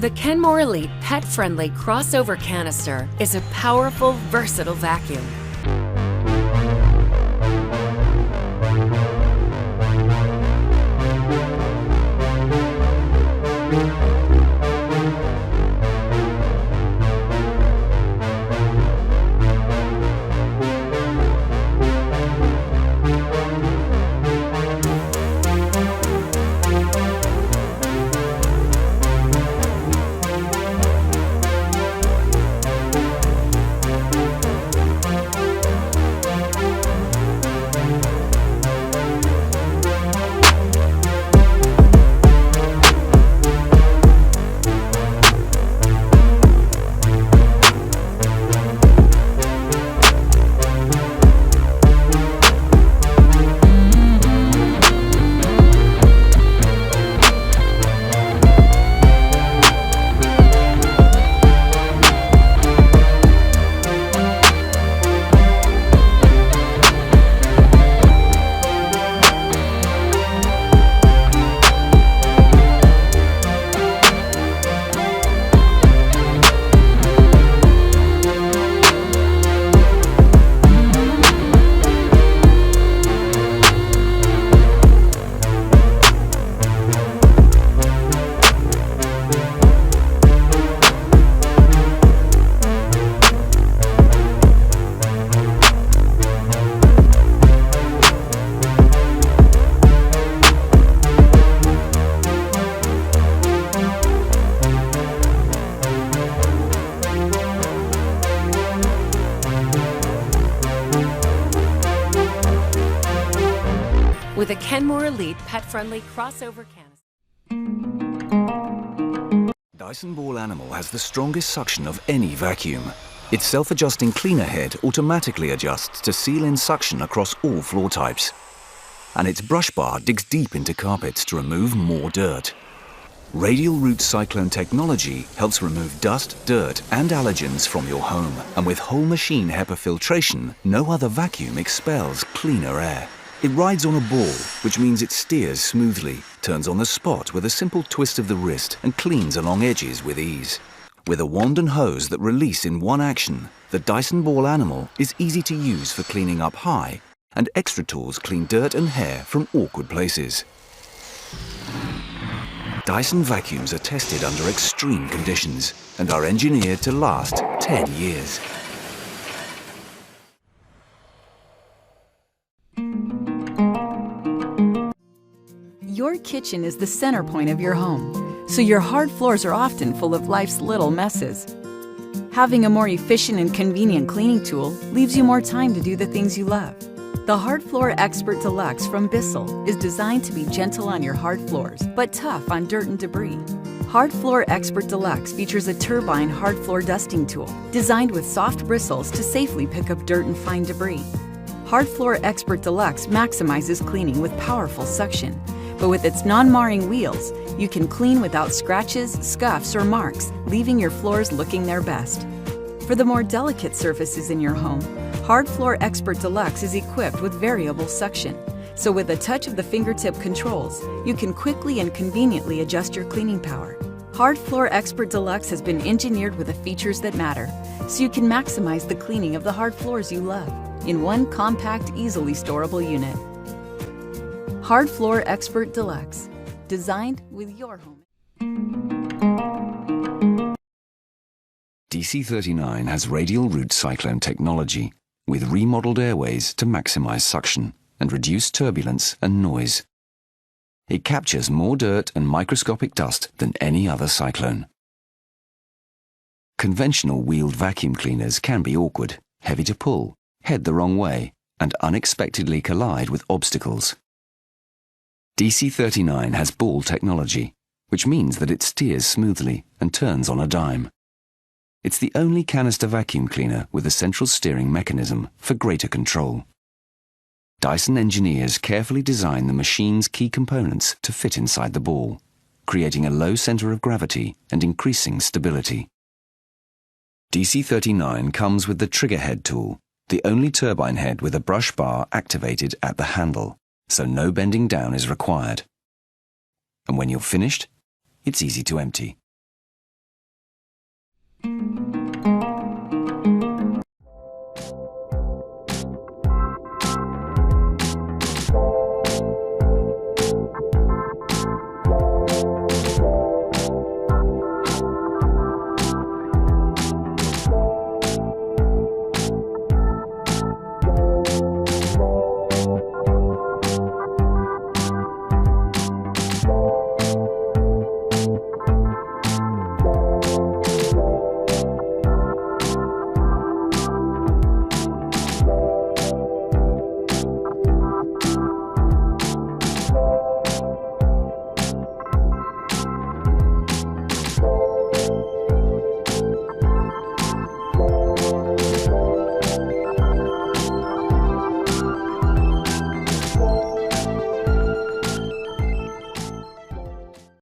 The Kenmore Elite pet-friendly crossover canister is a powerful, versatile vacuum. With a Kenmore Elite pet-friendly crossover canister. Dyson Ball Animal has the strongest suction of any vacuum. Its self-adjusting cleaner head automatically adjusts to seal in suction across all floor types. And its brush bar digs deep into carpets to remove more dirt. Radial root cyclone technology helps remove dust, dirt and allergens from your home. And with whole machine HEPA filtration, no other vacuum expels cleaner air. It rides on a ball, which means it steers smoothly, turns on the spot with a simple twist of the wrist and cleans along edges with ease. With a wand and hose that release in one action, the Dyson Ball Animal is easy to use for cleaning up high, and extra tools clean dirt and hair from awkward places. Dyson vacuums are tested under extreme conditions and are engineered to last 10 years. Your kitchen is the center point of your home, so your hard floors are often full of life's little messes. Having a more efficient and convenient cleaning tool leaves you more time to do the things you love. The Hard Floor Expert Deluxe from Bissell is designed to be gentle on your hard floors, but tough on dirt and debris. Hard Floor Expert Deluxe features a turbine hard floor dusting tool designed with soft bristles to safely pick up dirt and fine debris. Hard Floor Expert Deluxe maximizes cleaning with powerful suction, but with its non-marring wheels, you can clean without scratches, scuffs, or marks, leaving your floors looking their best. For the more delicate surfaces in your home, Hard Floor Expert Deluxe is equipped with variable suction, so with a touch of the fingertip controls, you can quickly and conveniently adjust your cleaning power. Hard Floor Expert Deluxe has been engineered with the features that matter, so you can maximize the cleaning of the hard floors you love in one compact, easily storable unit. Hard Floor Expert Deluxe, designed with your home. DC39 has radial root cyclone technology with remodeled airways to maximize suction and reduce turbulence and noise. It captures more dirt and microscopic dust than any other cyclone. Conventional wheeled vacuum cleaners can be awkward, heavy to pull, head the wrong way, and unexpectedly collide with obstacles. DC39 has ball technology, which means that it steers smoothly and turns on a dime. It's the only canister vacuum cleaner with a central steering mechanism for greater control. Dyson engineers carefully design the machine's key components to fit inside the ball, creating a low center of gravity and increasing stability. DC39 comes with the trigger head tool, the only turbine head with a brush bar activated at the handle, so no bending down is required. And when you're finished, it's easy to empty.